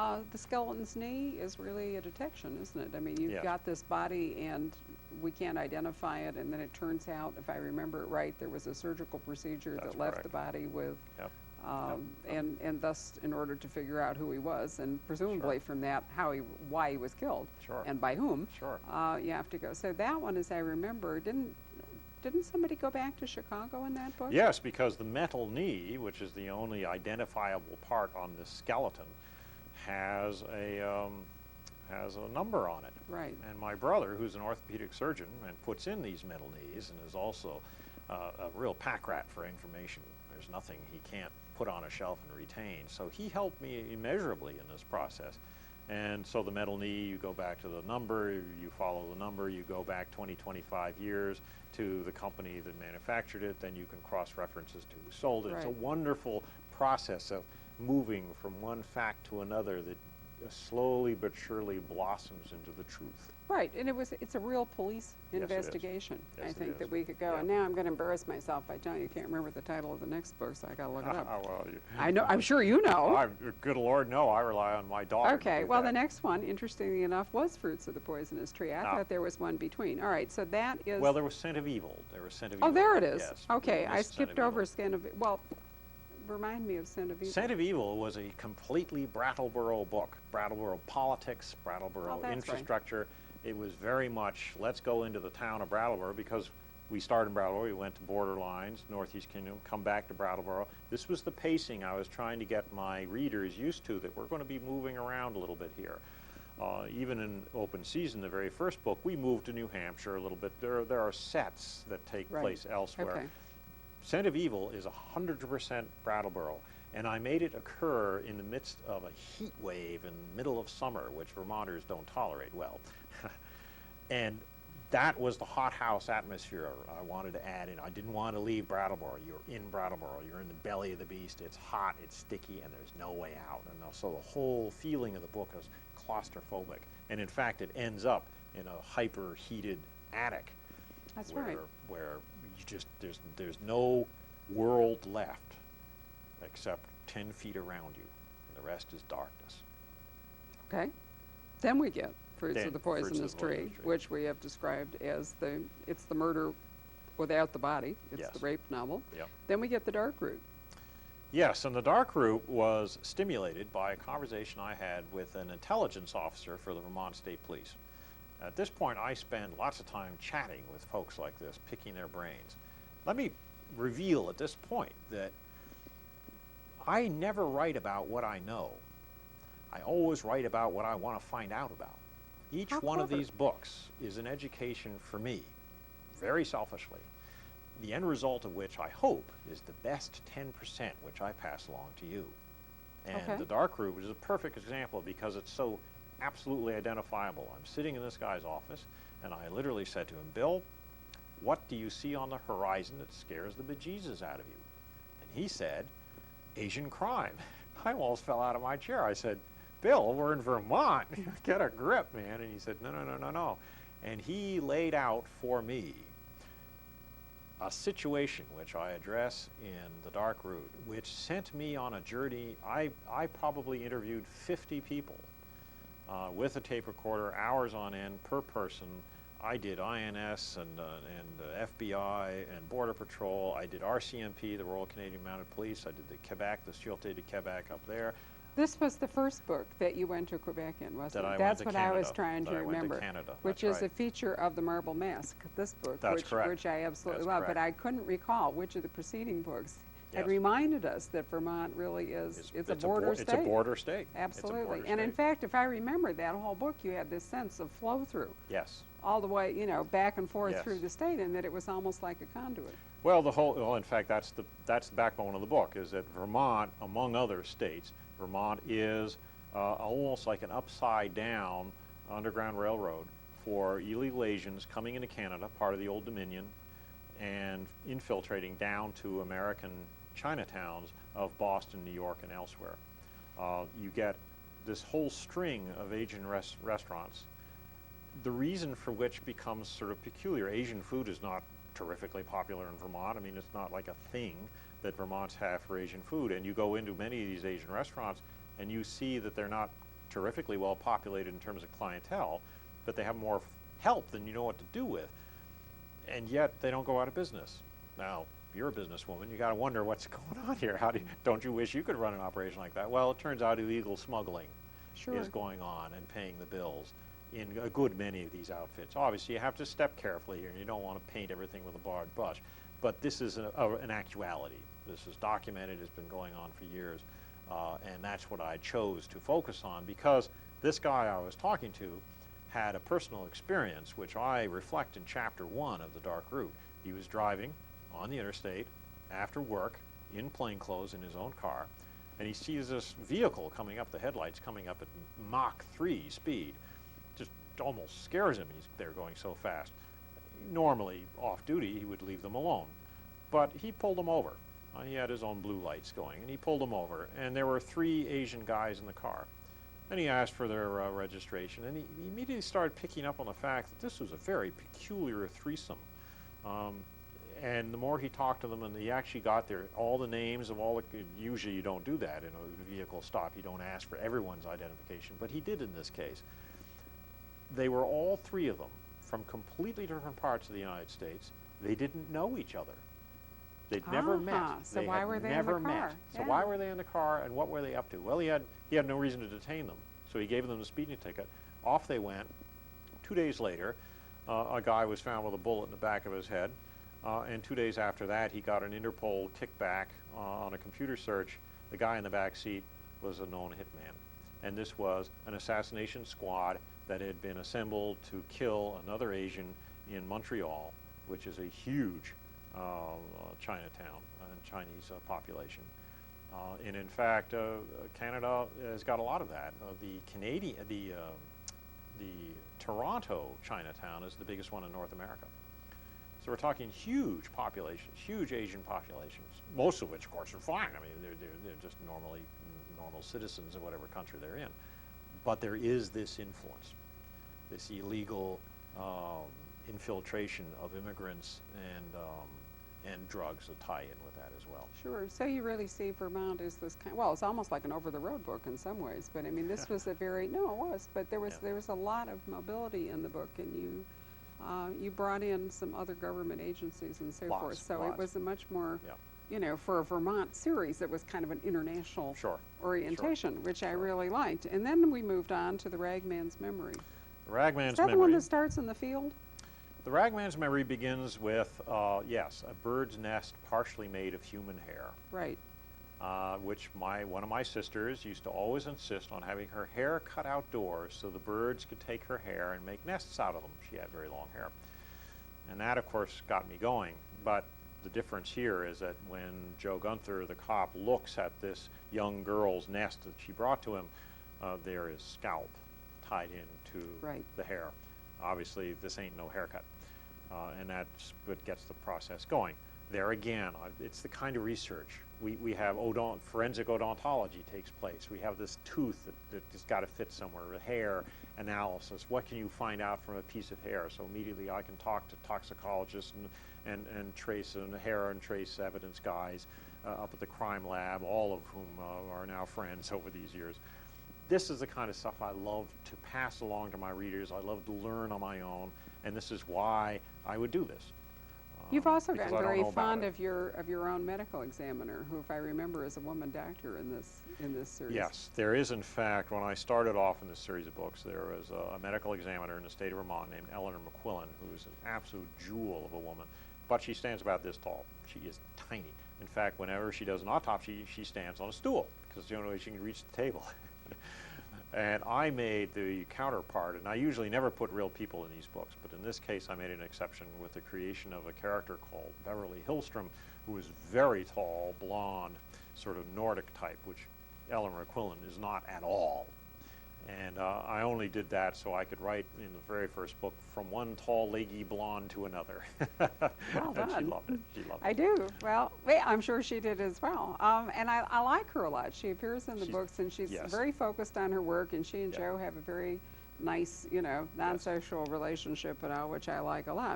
The skeleton's knee is really a detection, isn't it? I mean, you've Yes. got this body and we can't identify it, and then it turns out, if I remember it right, there was a surgical procedure That's that left correct. the body with, Yep. and thus, in order to figure out who he was, and presumably Sure. from that, why he was killed, Sure. and by whom, Sure. you have to go. So that one, as I remember, didn't somebody go back to Chicago in that book? Yes, because the metal knee, which is the only identifiable part on this skeleton, has a number on it. Right. And my brother, who's an orthopedic surgeon and puts in these metal knees and is also a real pack rat for information. There's nothing he can't put on a shelf and retain. So he helped me immeasurably in this process. And so the metal knee, you go back to the number, you follow the number, you go back 20, 25 years to the company that manufactured it, then you can cross-references to who sold it. It's a Right. wonderful process of moving from one fact to another that slowly but surely blossoms into the truth. Right, and it's a real police Yes, it is. investigation, Yes, I it think, is. that we could go. Yeah. And now I'm going to embarrass myself by telling you, I can't remember the title of the next book, so I got to look it up. Well, I know, I'm sure you know. Good Lord, no, I rely on my daughter. to Okay, do well, that. the next one, interestingly enough, was Fruits of the Poisonous Tree. I Ah. thought there was one between. All right, so that is... Well, there was Scent of Evil. There was Scent of Oh, Evil. there it is. Yes. Okay, I missed Scent skipped of over Evil. Scent of... Well, remind me of Scent of Evil. Scent of Evil was a completely Brattleboro book. Brattleboro politics, Brattleboro Oh, that's right. infrastructure. It was very much, let's go into the town of Brattleboro, because we started in Brattleboro, we went to Borderlines, Northeast Kingdom, come back to Brattleboro. This was the pacing I was trying to get my readers used to, that we're going to be moving around a little bit here. Even in open season, the very first book, we moved to New Hampshire a little bit. There are sets that take Right. place elsewhere. Okay. Scent of Evil is 100% Brattleboro, and I made it occur in the midst of a heat wave in the middle of summer, which Vermonters don't tolerate well. And that was the hothouse atmosphere I wanted to add in. I didn't want to leave Brattleboro. You're in Brattleboro. You're in the belly of the beast. It's hot, it's sticky, and there's no way out. And so the whole feeling of the book is claustrophobic. And in fact, it ends up in a hyper-heated attic. That's where, right. Where you just, there's no world left except 10 feet around you. And the rest is darkness. Okay. Then we get Fruits Then of the Fruits of the Poisonous Tree, Poisonous Tree. which we have described as it's the murder without the body. It's Yes. the rape novel. Yep. Then we get The Dark Route. Yes, and the dark route was stimulated by a conversation I had with an intelligence officer for the Vermont State Police. At this point, I spend lots of time chatting with folks like this, picking their brains. Let me reveal at this point that I never write about what I know. I always write about what I want to find out about. Each How one of clever. these books is an education for me, very selfishly. The end result of which I hope is the best 10%, which I pass along to you. And Okay. The Dark Route is a perfect example because it's so absolutely identifiable. I'm sitting in this guy's office, and I literally said to him, Bill, what do you see on the horizon that scares the bejesus out of you? And he said, Asian crime. I almost fell out of my chair. I said, Bill, we're in Vermont. Get a grip, man. And he said, no, no, no, no, no. And he laid out for me a situation which I address in The Dark Route, which sent me on a journey. I probably interviewed 50 people with a tape recorder, hours on end per person. I did INS and FBI and Border Patrol. I did RCMP, the Royal Canadian Mounted Police. I did the Quebec, the Sûreté de Quebec up there. This was the first book that you went to Quebec in, wasn't That I it? went That's to what I was Canada, trying to that I went to remember. Canada, Which that's is right. a feature of the Marble Mask, this book, That's correct. which I absolutely That's love. But correct. I couldn't recall which of the preceding books had Yes. reminded us that Vermont really is it's a border state. It's a border state. Absolutely. It's a border And in state. fact, if I remember that whole book, you had this sense of flow through Yes. all the way, back and forth Yes. through the state, and that it was almost like a conduit. Well, in fact, that's the backbone of the book, is that Vermont, among other states, Vermont is almost like an upside-down underground railroad for illegal Asians coming into Canada, part of the Old Dominion, and infiltrating down to American Chinatowns of Boston, New York, and elsewhere. You get this whole string of Asian restaurants, the reason for which becomes sort of peculiar. Asian food is not terrifically popular in Vermont. I mean, it's not like a thing that Vermont's have for Asian food. And you go into many of these Asian restaurants and you see that they're not terrifically well populated in terms of clientele, but they have more help than you know what to do with. And yet they don't go out of business. Now, if you're a businesswoman, you got to wonder what's going on here. Don't you wish you could run an operation like that? Well, it turns out illegal smuggling is going on and paying the bills in a good many of these outfits. Obviously, you have to step carefully here, and you don't want to paint everything with a broad brush. But this is an actuality. This is documented. It's been going on for years. And that's what I chose to focus on, because this guy I was talking to had a personal experience, which I reflect in chapter 1 of The Dark Route. He was driving on the interstate after work in plain clothes in his own car, and he sees this vehicle coming up, the headlights coming up at Mach 3 speed. Just almost scares him. They're going so fast. Normally, off duty, he would leave them alone, but he pulled them over. He had his own blue lights going, and he pulled them over, and there were 3 Asian guys in the car. And he asked for their registration, and he immediately started picking up on the fact that this was a very peculiar threesome. And the more he talked to them, and he actually got all the names of all the, usually you don't do that in a vehicle stop. You don't ask for everyone's identification, but he did in this case. They were all 3 of them from completely different parts of the United States. They didn't know each other. They'd never met. So why were they in the car? So why were they in the car, and what were they up to? Well, he had no reason to detain them, so he gave them the speeding ticket. Off they went. 2 days later, a guy was found with a bullet in the back of his head, and 2 days after that, he got an Interpol kickback on a computer search. The guy in the back seat was a known hitman, and this was an assassination squad that had been assembled to kill another Asian in Montreal, which is a huge Chinatown and Chinese population. And in fact, Canada has got a lot of that. The Toronto Chinatown is the biggest one in North America. So we're talking huge populations, huge Asian populations, most of which, of course, are fine. I mean, they're just normal citizens of whatever country they're in. But there is this influence, this illegal infiltration of immigrants and drugs that tie in with that as well. Sure. So you really see Vermont as this kind. Well, it's almost like an over-the-road book in some ways. But I mean, this was a very it was. But there was a lot of mobility in the book, and you brought in some other government agencies and so forth. So it was a much more. For a Vermont series, it was kind of an international orientation, which I really liked. And then we moved on to The Ragman's Memory. The Ragman's Memory. Is that the one that starts in the field? The Ragman's Memory begins with, yes, a bird's nest partially made of human hair. Right. Which one of my sisters used to always insist on having her hair cut outdoors so the birds could take her hair and make nests out of them. She had very long hair. And that, of course, got me going. But the difference here is that when Joe Gunther, the cop, looks at this young girl's nest that she brought to him, there is scalp tied into the hair. Obviously, this ain't no haircut, and that's what gets the process going. There again, it's the kind of research. We have forensic odontology takes place. We have this tooth that just got to fit somewhere, hair analysis. What can you find out from a piece of hair? So immediately I can talk to toxicologists and trace hair and trace evidence guys up at the crime lab, all of whom are now friends over these years. This is the kind of stuff I love to pass along to my readers. I love to learn on my own, and this is why I would do this. You've also gotten very fond of your own medical examiner, who, if I remember, is a woman doctor in this series. Yes, there is. In fact, when I started off in this series of books, there was a medical examiner in the state of Vermont named Eleanor McQuillan, who is an absolute jewel of a woman, but she stands about this tall. She is tiny. In fact, whenever she does an autopsy, she stands on a stool because it's the only way she can reach the table. And I made the counterpart, and I usually never put real people in these books, but in this case I made an exception with the creation of a character called Beverly Hillstrom, who is very tall, blonde, sort of Nordic type, which Eleanor McQuillan is not at all. And I only did that so I could write in the very first book from one tall, leggy blonde to another. Well done. And she loved it. She loved it. I do. Well, I'm sure she did as well. And I like her a lot. She appears in the books, and she's very focused on her work, and she and Joe have a very nice, non-sexual relationship and all, which I like a lot.